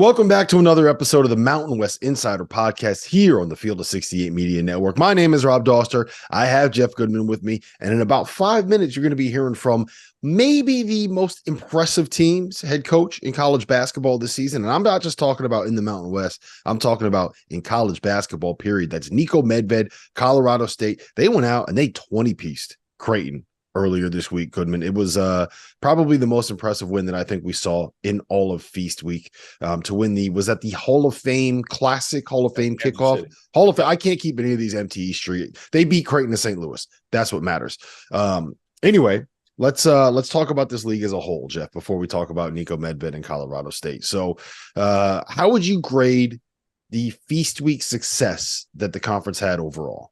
Welcome back to another episode of the Mountain West Insider Podcast here on the Field of 68 Media Network. My name is Rob Doster. I have Jeff Goodman with me, and in about 5 minutes, you're going to be hearing from maybe the most impressive team's head coach in college basketball this season. And I'm not just talking about in the Mountain West. I'm talking about in college basketball, period. That's Niko Medved, Colorado State. They went out and they 20-pieced Creighton earlier this week, Goodman. It was probably the most impressive win that I think we saw in all of Feast Week. To win was that the Hall of Fame Classic, Hall of Fame kickoff? Hall of Fame. I can't keep any of these MTE Street. They beat Creighton to St. Louis. That's what matters. Anyway, let's talk about this league as a whole, Jeff, before we talk about Niko Medved and Colorado State. So how would you grade the Feast Week success that the conference had overall?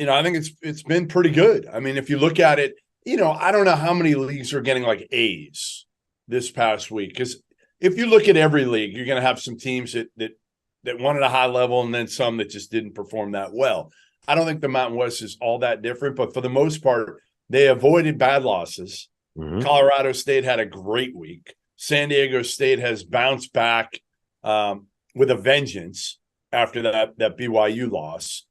I think it's been pretty good. I mean, if you look at it, I don't know how many leagues are getting like A's this past week. Because if you look at every league, you're going to have some teams that won at a high level and then some that just didn't perform that well. I don't think the Mountain West is all that different, but for the most part, they avoided bad losses. Mm-hmm. Colorado State had a great week. San Diego State has bounced back with a vengeance after that BYU loss.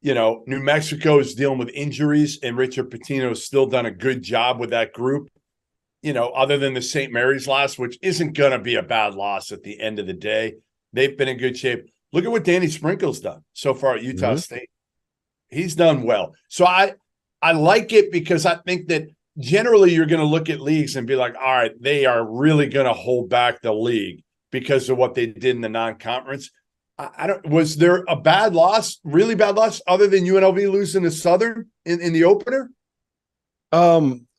New Mexico is dealing with injuries, and Richard Pitino's still done a good job with that group. Other than the St. Mary's loss, which isn't going to be a bad loss at the end of the day. They've been in good shape. Look at what Danny Sprinkle's done so far at Utah State. He's done well. So I like it because I think that generally you're going to look at leagues and be like, all right, they are really going to hold back the league because of what they did in the non-conference. Was there a bad loss, really bad loss, other than UNLV losing to Southern in the opener?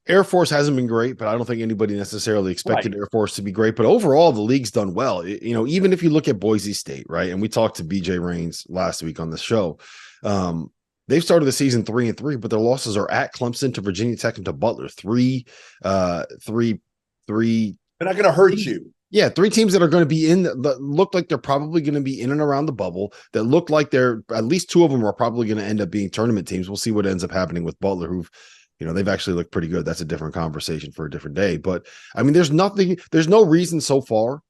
Air Force hasn't been great, but I don't think anybody necessarily expected Air Force to be great. But overall, the league's done well. Even if you look at Boise State, right? And we talked to BJ Rains last week on the show. They've started the season 3-3, but their losses are at Clemson, to Virginia Tech, and to Butler. Three. They're not going to hurt you. Yeah, three teams that are going to be that look like they're probably going to be in and around the bubble, that look like they're, at least two of them are probably going to end up being tournament teams. We'll see what ends up happening with Butler, who've, they've actually looked pretty good. That's a different conversation for a different day. But I mean, there's no reason so far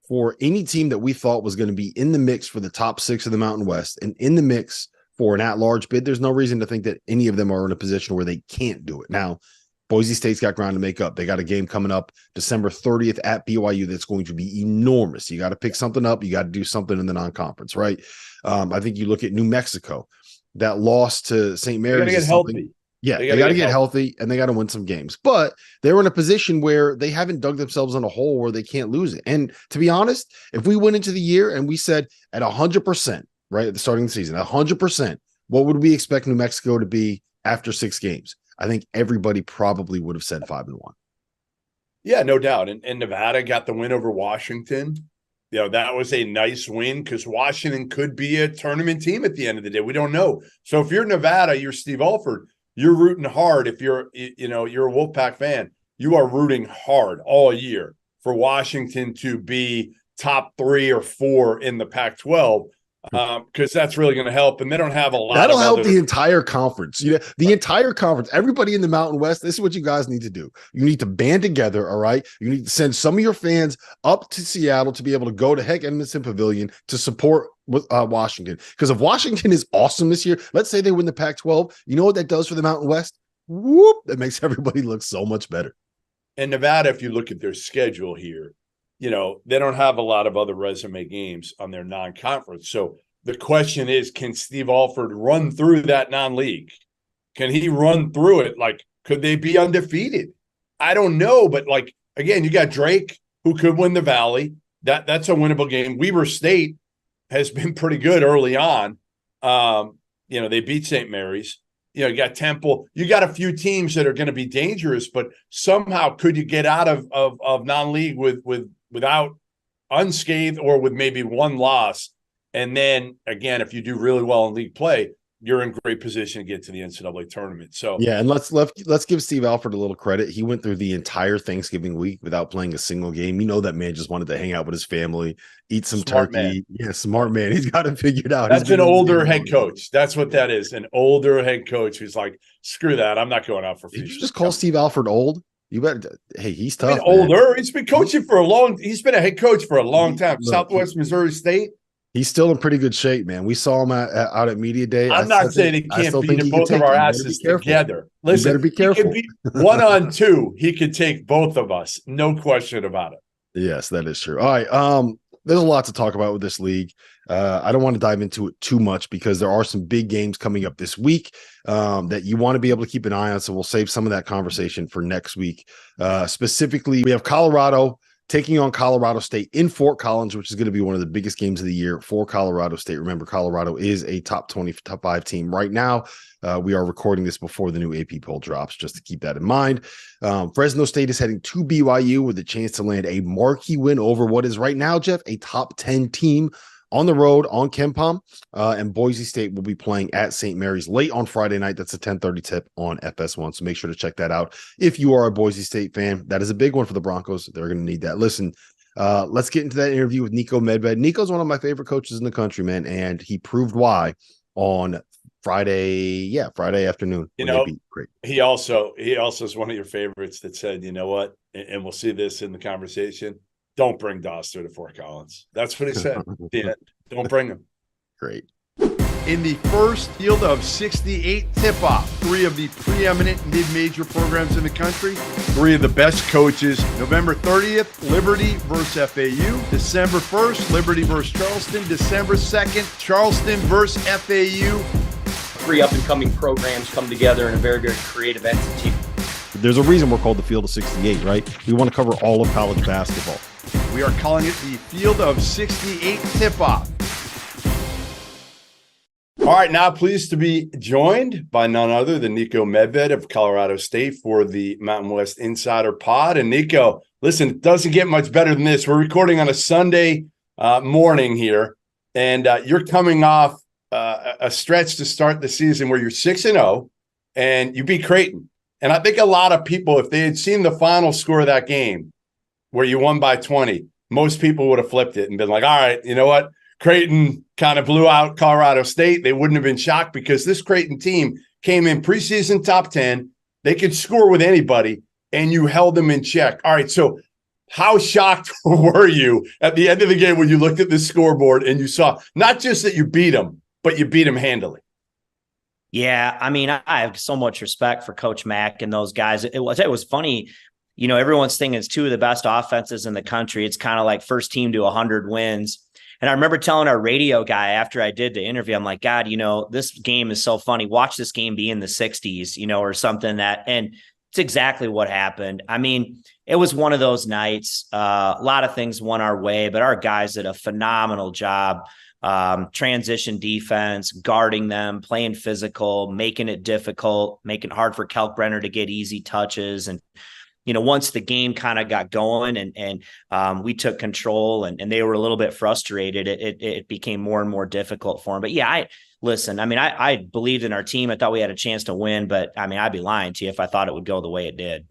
for any team that we thought was going to be in the mix for the top 6 of the Mountain West and in the mix for an at-large bid. There's no reason to think that any of them are in a position where they can't do it. Now, Boise State's got ground to make up. They got a game coming up December 30th at BYU that's going to be enormous. You got to pick something up. You got to do something in the non-conference, right? I think you look at New Mexico, that loss to St. Mary's. They got to get healthy. Yeah, they got to get healthy, and they got to win some games. But they're in a position where they haven't dug themselves in a hole where they can't lose it. And to be honest, if we went into the year and we said at 100%, right, at the starting of the season, 100%, what would we expect New Mexico to be after 6 games? I think everybody probably would have said 5-1. Yeah, no doubt. And Nevada got the win over Washington. That was a nice win because Washington could be a tournament team at the end of the day. We don't know. So if you're Nevada, you're Steve Alford, you're rooting hard. If you're a Wolfpack fan, you are rooting hard all year for Washington to be top 3 or 4 in the Pac-12. Because that's really going to help, and they don't have a lot. That'll help the entire conference. The entire conference, everybody in the Mountain West. This is what you guys need to do. You need to band together. All right, you need to send some of your fans up to Seattle to be able to go to Edmondson Pavilion to support Washington. Because if Washington is awesome this year, let's say they win the Pac-12. You know what that does for the Mountain West? Whoop! That makes everybody look so much better. And Nevada, if you look at their schedule here, they don't have a lot of other resume games on their non-conference. So the question is, can Steve Alford run through that non-league? Can he run through it? Could they be undefeated? I don't know. But again, you got Drake, who could win the Valley. That's a winnable game. Weber State has been pretty good early on. They beat St. Mary's. You got Temple. You got a few teams that are going to be dangerous, but somehow could you get out of non-league without unscathed or with maybe one loss? And then again, if you do really well in league play, you're in great position to get to the NCAA tournament. So yeah, and let's give Steve Alford a little credit. He went through the entire Thanksgiving week without playing a single game. That man just wanted to hang out with his family, eat some turkey. Man. Yeah, smart man. He's got it figured out. That's an older head coach. That's what that is. An older head coach who's like, screw that. I'm not going out for Did feast. you just call Steve Alford old? You better. Hey, he's I mean, tough, man. older. He's been coaching for he's been a head coach for a long time. Southwest Missouri State. He's still in pretty good shape, man. We saw him out at media day. I'm not saying he can't beat both of our asses together. Listen, you better be careful. He could be 1-on-2. He could take both of us. No question about it. Yes, that is true. All right. There's a lot to talk about with this league. I don't want to dive into it too much because there are some big games coming up this week that you want to be able to keep an eye on. So we'll save some of that conversation for next week. Specifically, we have Colorado taking on Colorado State in Fort Collins, which is going to be one of the biggest games of the year for Colorado State. Remember, Colorado is a top 20, top 5 team right now. We are recording this before the new AP poll drops, just to keep that in mind. Fresno State is heading to BYU with a chance to land a marquee win over what is right now, Jeff, a top 10 team on the road on KenPom. And Boise State will be playing at St. Mary's late on Friday night. That's a 10:30 tip on FS1. So make sure to check that out. If you are a Boise State fan, that is a big one for the Broncos. They're going to need that. Listen, let's get into that interview with Niko Medved. Niko's one of my favorite coaches in the country, man. And he proved why on Friday afternoon. Great. He also is one of your favorites that said, you know what? And we'll see this in the conversation. Don't bring Doster to Fort Collins. That's what he said. Don't bring him. Great. In the first field of 68 tip-off, 3 of the preeminent mid-major programs in the country, 3 of the best coaches. November 30th, Liberty versus FAU. December 1st, Liberty versus Charleston. December 2nd, Charleston versus FAU. 3 up-and-coming programs come together in a very, very creative entity. There's a reason we're called the Field of 68, right? We want to cover all of college basketball. We are calling it the Field of 68 tip-off. All right, now pleased to be joined by none other than Niko Medved of Colorado State for the Mountain West Insider Pod. And Niko, listen, it doesn't get much better than this. We're recording on a Sunday morning here, and you're coming off a stretch to start the season where you're 6-0, and you beat Creighton. And I think a lot of people, if they had seen the final score of that game where you won by 20, most people would have flipped it and been like, all right, you know what? Creighton kind of blew out Colorado State. They wouldn't have been shocked because this Creighton team came in preseason top 10. They could score with anybody, and you held them in check. All right, so how shocked were you at the end of the game when you looked at the scoreboard and you saw not just that you beat them, but you beat them handily? Yeah, I mean, I have so much respect for Coach Mack and those guys. It was funny. You know, everyone's thinking it's 2 of the best offenses in the country. It's kind of like first team to 100 wins. And I remember telling our radio guy after I did the interview, I'm like, God, you know, this game is so funny. Watch this game be in the 60s, you know, or something and it's exactly what happened. I mean, it was one of those nights. A lot of things went our way, but our guys did a phenomenal job. Transition defense, guarding them, playing physical, making it difficult, making it hard for Kalkbrenner to get easy touches. And, you know, once the game kind of got going and we took control and they were a little bit frustrated, it became more and more difficult for them. But yeah, I believed in our team. I thought we had a chance to win, but I mean, I'd be lying to you if I thought it would go the way it did.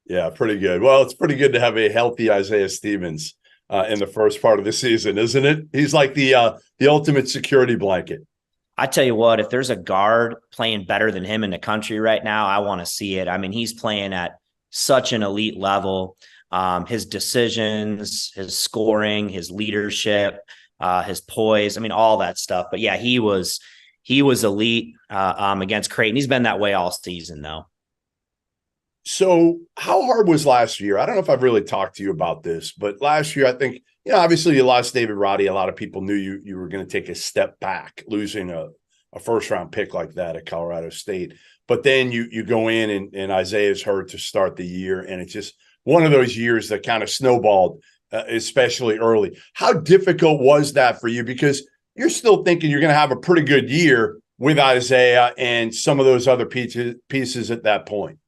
Yeah, pretty good. Well, it's pretty good to have a healthy Isaiah Stevens in the first part of the season, isn't it? He's like the ultimate security blanket. I tell you what, if there's a guard playing better than him in the country right now, I want to see it. I mean, he's playing at such an elite level. His decisions, his scoring, his leadership, his poise, I mean, all that stuff. But yeah, he was elite against Creighton. He's been that way all season, though. So how hard was last year? I don't know if I've really talked to you about this, but last year, I think, you know, obviously you lost David Roddy. A lot of people knew you were going to take a step back, losing a first-round pick like that at Colorado State. But then you go in and Isaiah's hurt to start the year, and it's just one of those years that kind of snowballed, especially early. How difficult was that for you? Because you're still thinking you're going to have a pretty good year with Isaiah and some of those other pieces at that point.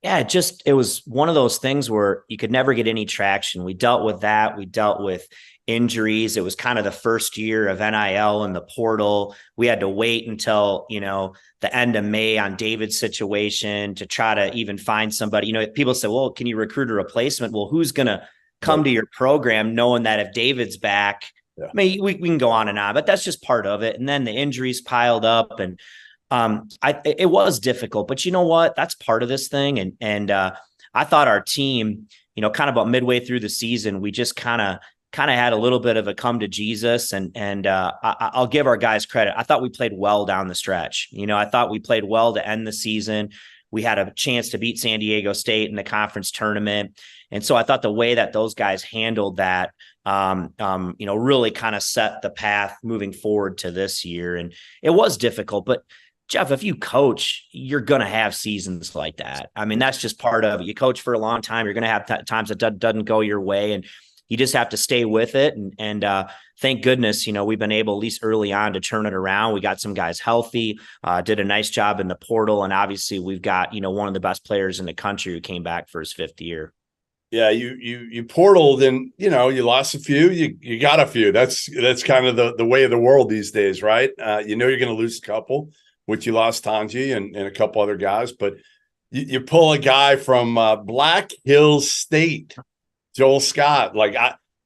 Yeah, it was one of those things where you could never get any traction. We dealt with that. We dealt with injuries. It was kind of the first year of NIL and the portal. We had to wait until, you know, the end of May on David's situation to try to even find somebody. You know, people say, well, can you recruit a replacement? Well, who's going to come to your program knowing that if David's back, I mean, we can go on and on, but that's just part of it. And then the injuries piled up and it was difficult, but you know what? That's part of this thing. And I thought our team, kind of about midway through the season, we just kind of had a little bit of a come to Jesus, and I'll give our guys credit. I thought we played well down the stretch. I thought we played well to end the season. We had a chance to beat San Diego State in the conference tournament. And so I thought the way that those guys handled that, really kind of set the path moving forward to this year. And it was difficult, but Jeff, if you coach, you're going to have seasons like that. I mean, that's just part of it. You coach for a long time. You're going to have times that doesn't go your way, and you just have to stay with it. And thank goodness, we've been able, at least early on, to turn it around. We got some guys healthy, did a nice job in the portal. And obviously we've got, one of the best players in the country who came back for his 5th year. Yeah. You portaled and, you lost a few, you got a few. That's kind of the way of the world these days, right? You're going to lose a couple, which you lost Tanji and a couple other guys, but you pull a guy from Black Hills State, Joel Scott. Like,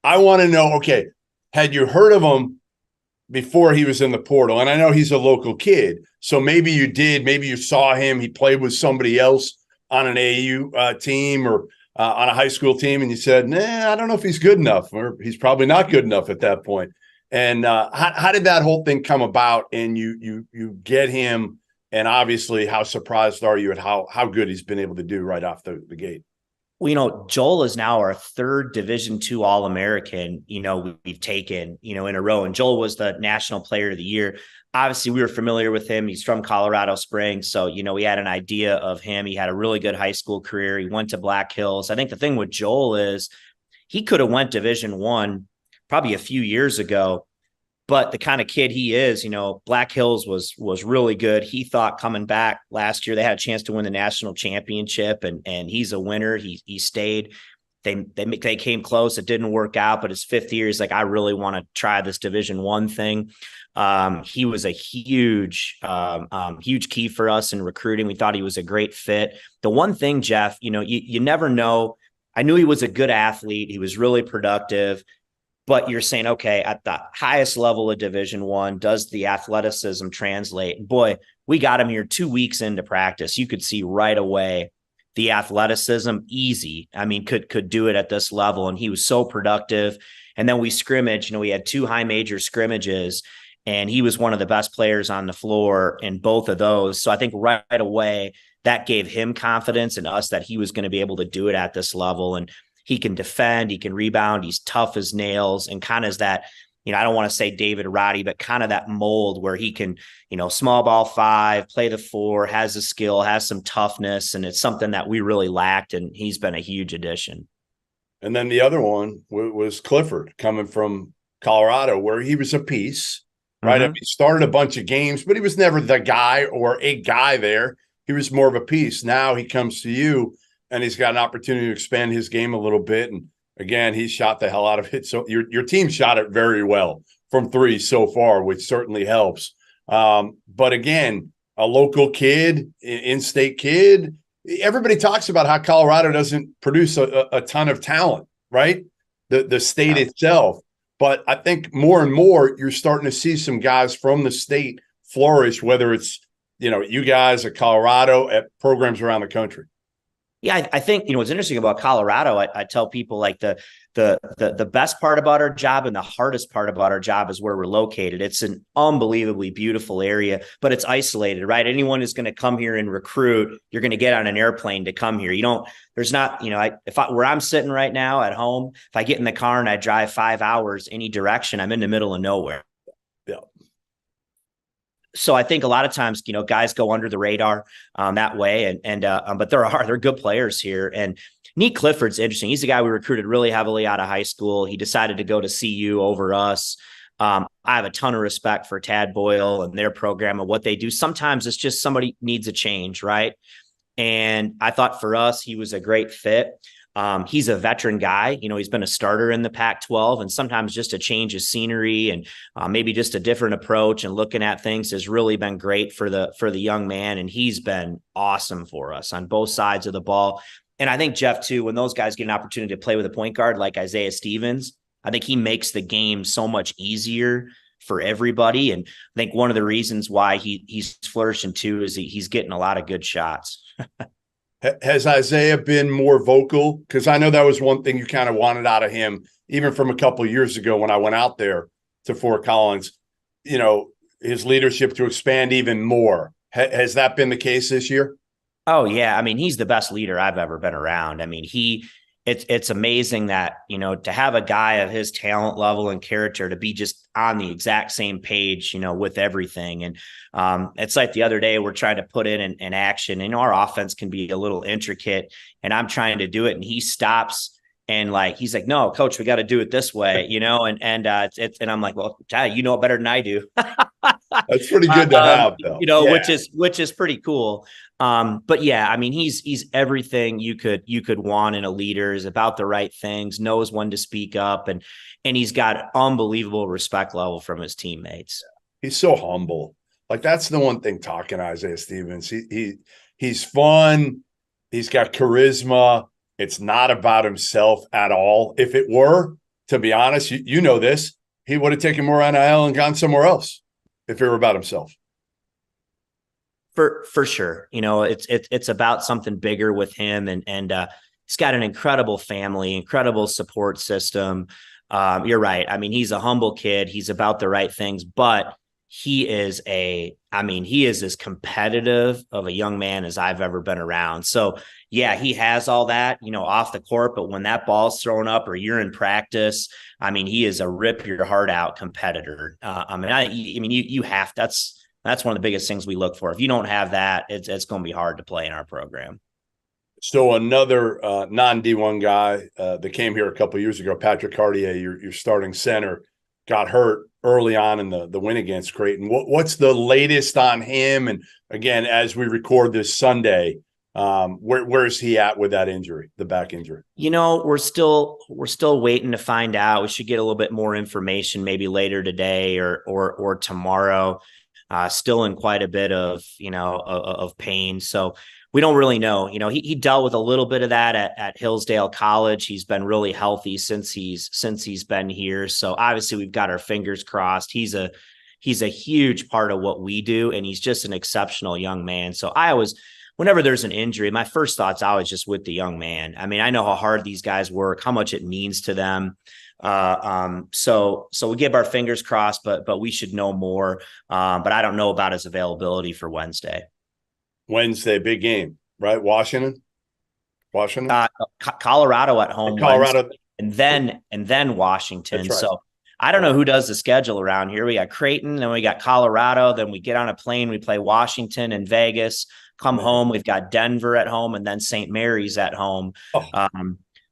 I want to know, okay, had you heard of him before he was in the portal? And I know he's a local kid, so maybe you did. Maybe you saw him. He played with somebody else on an AAU team or on a high school team, and you said, nah, I don't know if he's good enough, or he's probably not good enough at that point. And how did that whole thing come about? And you get him, and obviously how surprised are you at how good he's been able to do right off the gate? Well, Joel is now our 3rd Division II All-American, we've taken, in a row. And Joel was the National Player of the Year. Obviously, we were familiar with him. He's from Colorado Springs. So, we had an idea of him. He had a really good high school career. He went to Black Hills. I think the thing with Joel is he could have went Division I probably a few years ago. But the kind of kid he is, Black Hills was really good. He thought coming back last year, they had a chance to win the national championship, and he's a winner. He stayed. They came close. It didn't work out, but his 5th year, he's like, I really want to try this Division I thing. He was a huge key for us in recruiting. We thought he was a great fit. The one thing, Jeff, you never know. I knew he was a good athlete. He was really productive. But you're saying, okay, at the highest level of Division I, does the athleticism translate? Boy, we got him here 2 weeks into practice. You could see right away the athleticism, easy. I mean, could do it at this level. And he was so productive. And then we scrimmaged, we had 2 high major scrimmages, and he was one of the best players on the floor in both of those. So I think right away that gave him confidence in us that he was going to be able to do it at this level. And he can defend, he can rebound, he's tough as nails, and kind of is that, I don't want to say David Roddy, but kind of that mold where he can, small ball 5, play the 4, has a skill, has some toughness, and it's something that we really lacked, and he's been a huge addition. And then the other one was Clifford, coming from Colorado, where he was a piece, right? Mm-hmm. He started a bunch of games, but he was never the guy or a guy there. He was more of a piece. Now he comes to you, and he's got an opportunity to expand his game a little bit. And again, he shot the hell out of it. So your team shot it very well from 3 so far, which certainly helps. But again, a local kid, in-state kid, everybody talks about how Colorado doesn't produce a ton of talent, right? The state itself. But I think more and more you're starting to see some guys from the state flourish, whether it's, you guys at Colorado, at programs around the country. Yeah, I think, what's interesting about Colorado, I tell people, like, the best part about our job and the hardest part about our job is where we're located. It's an unbelievably beautiful area, but it's isolated, right? Anyone who's going to come here and recruit, you're going to get on an airplane to come here. There's not, where I'm sitting right now at home, if I get in the car and I drive 5 hours any direction, I'm in the middle of nowhere. Yeah. So I think a lot of times, guys go under the radar that way, but they're good players here. And Nick Clifford's interesting. He's a guy we recruited really heavily out of high school. He decided to go to CU over us. I have a ton of respect for Tad Boyle and their program and what they do. Sometimes it's just somebody needs a change, right? And I thought for us, he was a great fit. He's a veteran guy. He's been a starter in the Pac-12, and sometimes just a change of scenery and maybe just a different approach and looking at things has really been great for the young man. And he's been awesome for us on both sides of the ball. And I think, Jeff, too, when those guys get an opportunity to play with a point guard like Isaiah Stevens, I think he makes the game so much easier for everybody. And I think one of the reasons why he's flourishing too is he's getting a lot of good shots. Has Isaiah been more vocal? Because I know that was one thing you kind of wanted out of him, even from a couple of years ago when I went out there to Fort Collins, his leadership to expand even more. Has that been the case this year? Oh yeah. I mean, he's the best leader I've ever been around. I mean, it's amazing that, to have a guy of his talent level and character to be just on the exact same page, with everything. And it's like the other day we're trying to put in action, and our offense can be a little intricate, and I'm trying to do it, and he stops. And he's like, no, coach, we got to do it this way, and I'm like, well, you know it better than I do. That's pretty good to have, though. Which is pretty cool. But yeah, I mean, he's everything you could want in a leader. Is about the right things, knows when to speak up, and he's got unbelievable respect level from his teammates. He's so humble. That's the one thing talking to Isaiah Stevens. He's fun. He's got charisma. It's not about himself at all. If it were, to be honest, you know this, he would have taken more NIL and gone somewhere else if it were about himself. For sure. It's about something bigger with him, and he's got an incredible family, incredible support system. You're right. I mean, he's a humble kid. He's about the right things, but he is as competitive of a young man as I've ever been around. So yeah, he has all that, off the court, but when that ball's thrown up or you're in practice, I mean, he is a rip your heart out competitor. You have, that's one of the biggest things we look for. If you don't have that, it's going to be hard to play in our program. So another non-D1 guy that came here a couple of years ago, Patrick Cartier, your starting center, got hurt early on in the win against Creighton. What's the latest on him? And again, as we record this Sunday, where is he at with that injury, the back injury? We're still waiting to find out. We should get a little bit more information maybe later today or tomorrow. Still in quite a bit of pain. So we don't really know. He dealt with a little bit of that at Hillsdale College. He's been really healthy since he's been here. So obviously we've got our fingers crossed. He's a huge part of what we do, and he's just an exceptional young man. So whenever there's an injury, my first thought's always just with the young man. I mean, I know how hard these guys work, how much it means to them. So we give our fingers crossed, but we should know more. But I don't know about his availability for Wednesday. Wednesday, big game, right? Washington, Colorado at home, Colorado, Wednesday, and then Washington. Right. So I don't know who does the schedule around here. We got Creighton, then we got Colorado, then we get on a plane, we play Washington and Vegas, come home. We've got Denver at home, and then St. Mary's at home.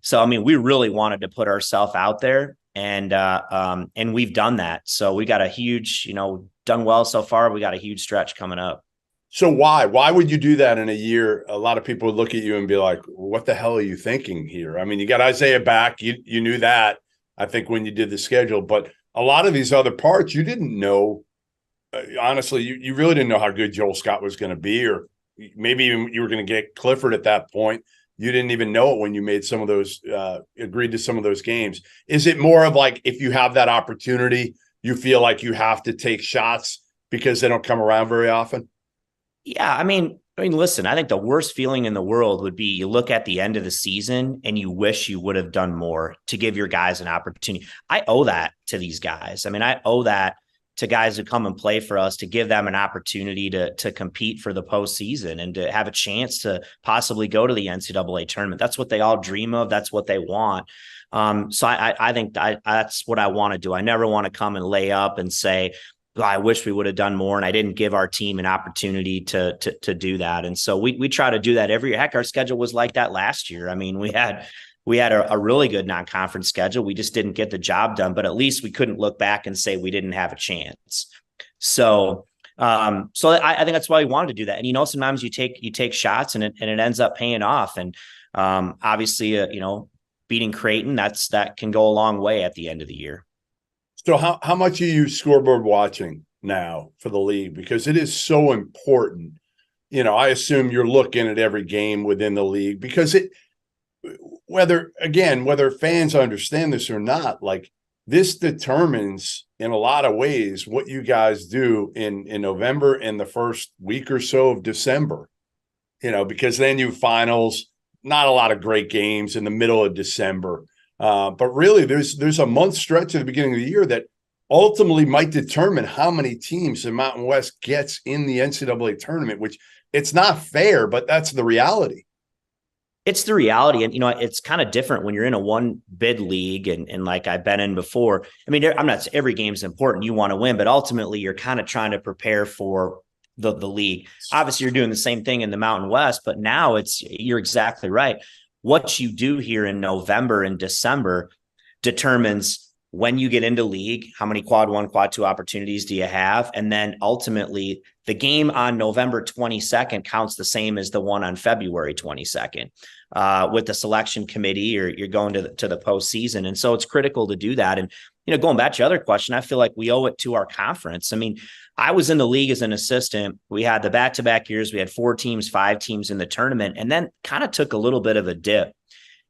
So, I mean, we really wanted to put ourselves out there, and we've done that. So we got a huge, done well so far. We got a huge stretch coming up. So why would you do that in a year? A lot of people would look at you and be like, what the hell are you thinking here? I mean, you got Isaiah back. You knew that, I think, when you did the schedule, but a lot of these other parts you didn't know. Honestly, you really didn't know how good Joel Scott was going to be, or maybe even you were going to get Clifford at that point. You didn't even know it when you made some of those, agreed to some of those games. Is it more of like, if you have that opportunity, you feel like you have to take shots because they don't come around very often? Yeah. I mean, listen, I think the worst feeling in the world would be you look at the end of the season and you wish you would have done more to give your guys an opportunity. I owe that to these guys. I mean, I owe that to guys who come and play for us, to give them an opportunity to compete for the postseason and to have a chance to possibly go to the NCAA tournament. That's what they all dream of. That's what they want. So I think that's what I want to do. I never want to come and lay up and say, well, I wish we would have done more, and I didn't give our team an opportunity to do that. And so we try to do that every year. Heck, our schedule was like that last year. I mean, we had a really good non-conference schedule. We just didn't get the job done, but at least we couldn't look back and say we didn't have a chance. So I think that's why we wanted to do that. And, sometimes you take shots and it ends up paying off. And obviously, beating Creighton, that can go a long way at the end of the year. So how much are you scoreboard watching now for the league? Because it is so important. I assume you're looking at every game within the league, because whether fans understand this or not, like, this determines in a lot of ways what you guys do in November and the first week or so of December. because then you finals, not a lot of great games in the middle of December. But really, there's a month stretch at the beginning of the year that ultimately might determine how many teams the Mountain West gets in the NCAA tournament, which it's not fair, but that's the reality. It's the reality. And, it's kind of different when you're in a one bid league and like I've been in before. I mean, I'm not, every game's important. You want to win, but ultimately you're kind of trying to prepare for the league. Obviously you're doing the same thing in the Mountain West, but now you're exactly right. What you do here in November and December determines when you get into league, how many quad 1, quad 2 opportunities do you have? And then ultimately the game on November 22nd counts the same as the one on February 22nd with the selection committee, or you're going to the postseason. And so it's critical to do that. And, going back to your other question, I feel like we owe it to our conference. I mean, I was in the league as an assistant. We had the back-to-back years. We had 4 teams, 5 teams in the tournament, and then kind of took a little bit of a dip.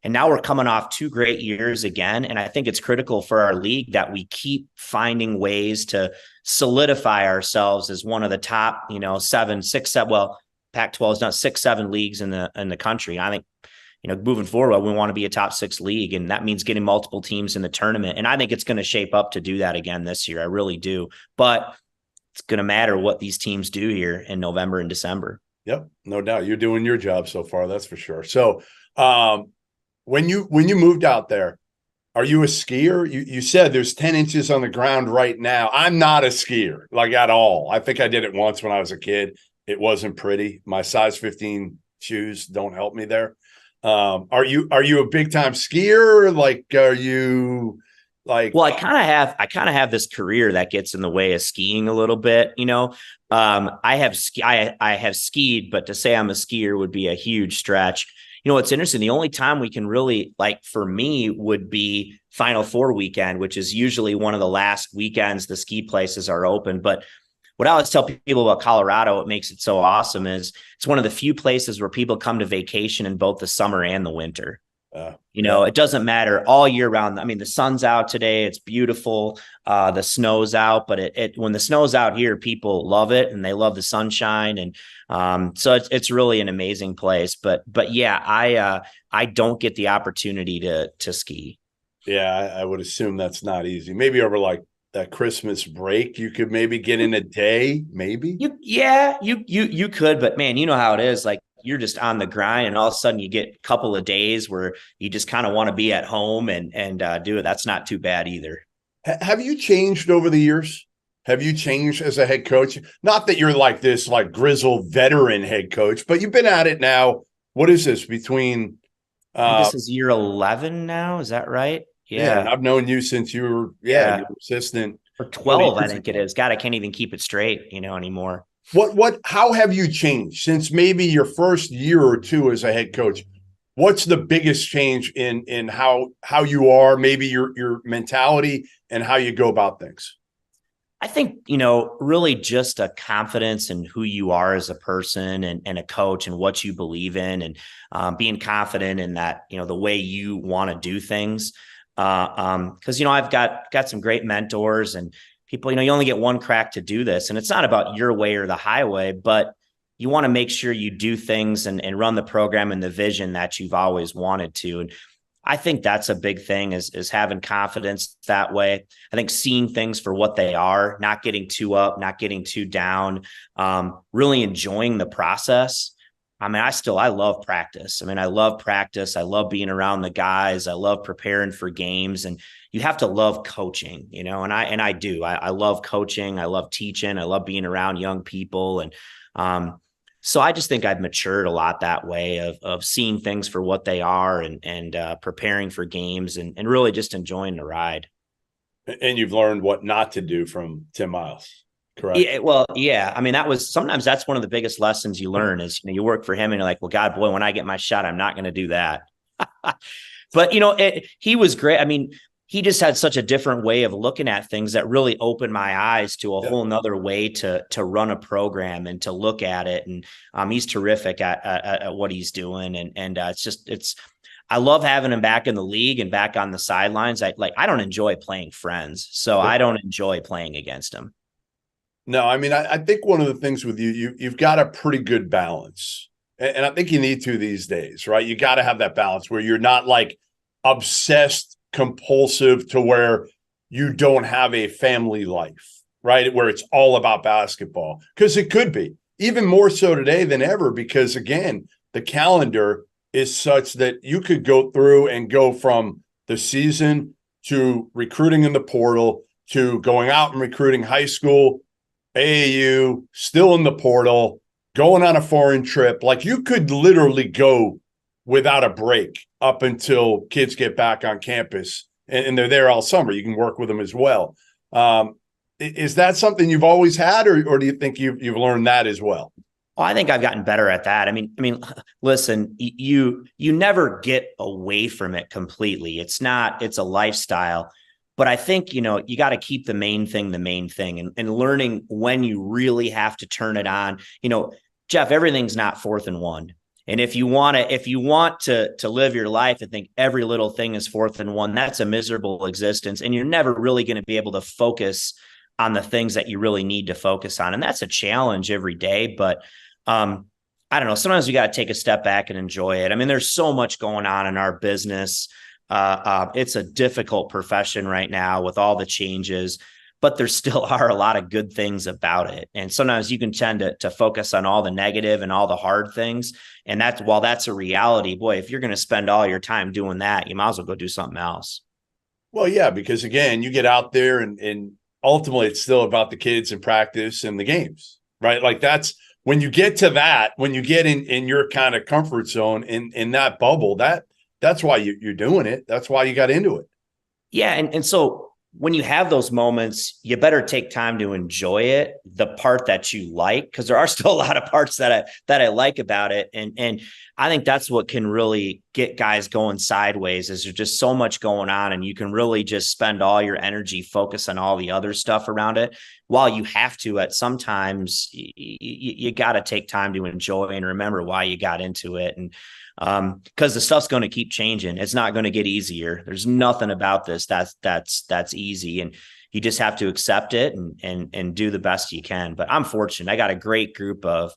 And now we're coming off 2 great years again. And I think it's critical for our league that we keep finding ways to solidify ourselves as one of the top, 7, 6, 7, well, Pac-12 is not 6, 7 leagues in the country. I think, moving forward, we want to be a top 6 league, and that means getting multiple teams in the tournament. And I think it's going to shape up to do that again this year. I really do. But it's going to matter what these teams do here in November and December. Yep, no doubt. You're doing your job so far. That's for sure. So, when you moved out there, are you a skier? You said there's 10 inches on the ground right now. I'm not a skier, like, at all. I think I did it once when I was a kid. It wasn't pretty. My size 15 shoes don't help me there. Are you a big time skier? Like, are you like? Well, I kind of have this career that gets in the way of skiing a little bit. I have skied, but to say I'm a skier would be a huge stretch. What's interesting, the only time we can really, like, for me, would be Final Four weekend, which is usually one of the last weekends the ski places are open. But what I always tell people about Colorado, what makes it so awesome is it's one of the few places where people come to vacation in both the summer and the winter. It doesn't matter all year round. I mean, the sun's out today. It's beautiful. The snow's out, but when the snow's out here, people love it and they love the sunshine. And so it's really an amazing place. But yeah, I don't get the opportunity to ski. Yeah, I would assume that's not easy. Maybe over like that Christmas break, you could maybe get in a day, maybe. You could, but man, you know how it is. Like, you're just on the grind, and all of a sudden you get a couple of days where you just kind of want to be at home and do it. That's not too bad either. Have you changed over the years? Have you changed as a head coach? Not that you're like this, like, grizzled veteran head coach, but you've been at it now. What is this between? This is year 11 now. Is that right? Yeah. And I've known you since you were, your assistant. For 12, I think it is. God, I can't even keep it straight, anymore. How have you changed since maybe your first year or two as a head coach? What's the biggest change in how you are, maybe your mentality and how you go about things? I think, really just a confidence in who you are as a person and a coach and what you believe in, and being confident in that, the way you want to do things. Because, I've got some great mentors and people, you only get one crack to do this, and it's not about your way or the highway, but you want to make sure you do things and run the program and the vision that you've always wanted to. And I think that's a big thing is having confidence that way. I think seeing things for what they are, not getting too up, not getting too down, really enjoying the process. I mean, I love practice. I love practice. I love being around the guys. I love preparing for games, and you have to love coaching, and I do. I love coaching. I love teaching. I love being around young people. And so I just think I've matured a lot that way of seeing things for what they are and preparing for games and really just enjoying the ride. And you've learned what not to do from Tim Miles. Correct. Yeah, well, yeah. Sometimes that's one of the biggest lessons you learn is, you work for him and you're like, well, God, boy, when I get my shot, I'm not going to do that. But, he was great. He just had such a different way of looking at things that really opened my eyes to a whole nother way to run a program and to look at it. And he's terrific at what he's doing. And I love having him back in the league and back on the sidelines. I don't enjoy playing friends, so I don't enjoy playing against him. No, I think one of the things with you've got a pretty good balance And I think you need to these days, right? You got to have that balance where you're not like obsessed, compulsive to where you don't have a family life, right? Where it's all about basketball, because it could be even more so today than ever, because again, the calendar is such that you could go through and go from the season to recruiting in the portal to going out and recruiting high school, AAU, still in the portal, going on a foreign trip. Like you could literally go without a break up until kids get back on campus, and they're there all summer. You can work with them as well. Is that something you've always had, or do you think you've learned that as well? Well, I think I've gotten better at that. I mean, listen, you never get away from it completely. It's a lifestyle, but I think, you got to keep the main thing, and learning when you really have to turn it on. Jeff, everything's not 4th and 1. And if you want to live your life and think every little thing is 4th and 1, that's a miserable existence. And you're never really going to be able to focus on the things that you really need to focus on. And that's a challenge every day. But I don't know, sometimes you got to take a step back and enjoy it. I mean, there's so much going on in our business. It's a difficult profession right now with all the changes, but there still are a lot of good things about it. And sometimes you can tend to focus on all the negative and all the hard things. And while that's a reality, boy, if you're going to spend all your time doing that, you might as well go do something else. Well, yeah, because again, you get out there and ultimately it's still about the kids and practice and the games, right? Like that's when you get to that, when you get in your kind of comfort zone in that bubble, that's why you're doing it. That's why you got into it. Yeah. And so when you have those moments, you better take time to enjoy it, the part that you like, because there are still a lot of parts that I like about it. And I think that's what can really get guys going sideways, is there's just so much going on, and you can really just spend all your energy focus on all the other stuff around it, while you have to at sometimes you got to take time to enjoy and remember why you got into it. And because the stuff's going to keep changing. It's not going to get easier. There's nothing about this that's easy, and you just have to accept it and do the best you can. But I'm fortunate. I got a great group of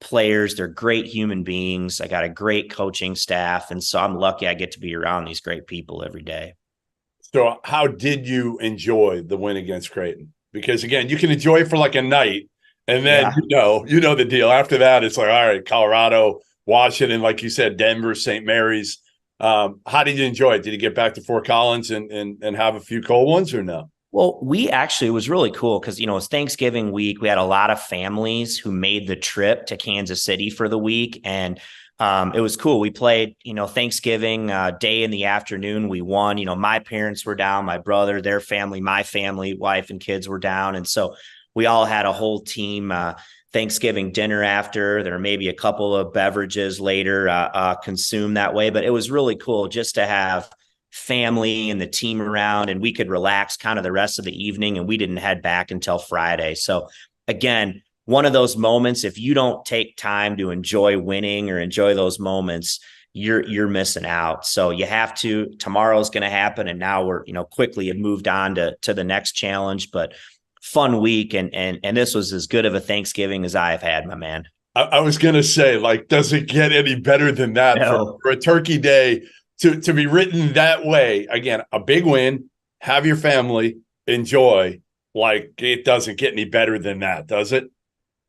players. They're great human beings. I got a great coaching staff, and so I'm lucky I get to be around these great people every day. So how did you enjoy the win against Creighton? Because again, you can enjoy it for like a night, and then you know the deal. After that, it's like, all right, Colorado, Washington, like you said, Denver, St. Mary's. How did you enjoy it? Did you get back to Fort Collins and have a few cold ones, or no? Well, it was really cool because, it was Thanksgiving week. We had a lot of families who made the trip to Kansas City for the week. And it was cool. We played, Thanksgiving day in the afternoon. We won. My parents were down, my brother, their family, my family, wife and kids were down. And so we all had a whole team Thanksgiving dinner after. There may be a couple of beverages later consumed that way. But it was really cool just to have family and the team around, and we could relax kind of the rest of the evening, and we didn't head back until Friday. So again, one of those moments, if you don't take time to enjoy winning or enjoy those moments, you're missing out. So you have to. Tomorrow's going to happen, and now we're quickly have moved on to the next challenge. But fun week, and this was as good of a Thanksgiving as I've had, my man. I was going to say, like, does it get any better than that? No. For a turkey day to be written that way? Again, a big win, have your family, enjoy. Like, it doesn't get any better than that, does it?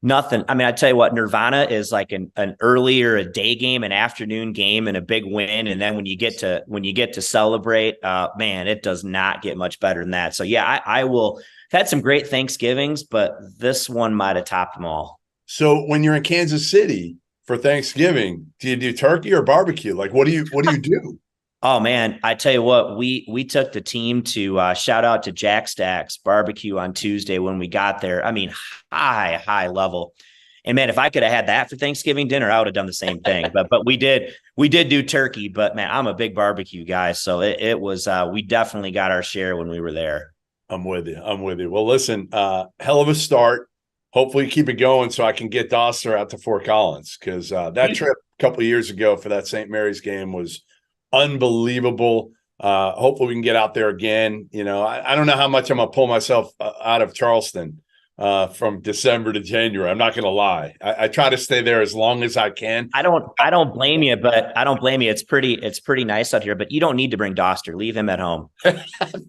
Nothing. I mean, I tell you what, Nirvana is like an early or a day game, an afternoon game, and a big win. And then when you get to celebrate, man, it does not get much better than that. So yeah, I will. Had some great Thanksgivings, but this one might have topped them all. So when you're in Kansas City for Thanksgiving, do you do turkey or barbecue? Like, what do you do? Oh man, I tell you what, we took the team to shout out to Jack Stack's barbecue on Tuesday when we got there. I mean, high level. And man, if I could have had that for Thanksgiving dinner, I would have done the same thing. But we did do turkey. But man, I'm a big barbecue guy, so it was we definitely got our share when we were there. I'm with you. Well, listen, hell of a start. Hopefully you keep it going so I can get Doster out to Fort Collins, because that trip a couple of years ago for that St. Mary's game was unbelievable. Hopefully we can get out there again. I don't know how much I'm going to pull myself out of Charleston from December to January. I'm not going to lie. I try to stay there as long as I can. I don't blame you, but I don't blame you. It's pretty nice out here, but you don't need to bring Doster. Leave him at home.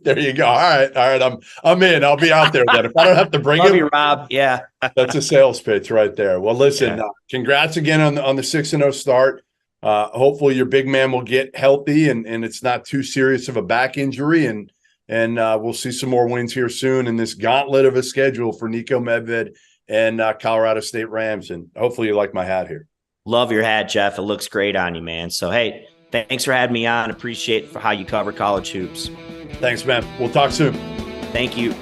There you go. All right. I'm in. I'll be out there then. If I don't have to bring Love him, you, Rob. Yeah. That's a sales pitch right there. Well, listen, congrats again on the 6-0 start. Hopefully your big man will get healthy and it's not too serious of a back injury, and we'll see some more wins here soon in this gauntlet of a schedule for Niko Medved and Colorado State Rams. And hopefully you like my hat here. Love your hat, Jeff. It looks great on you, man. So, hey, thanks for having me on. Appreciate for how you cover college hoops. Thanks, man. We'll talk soon. Thank you.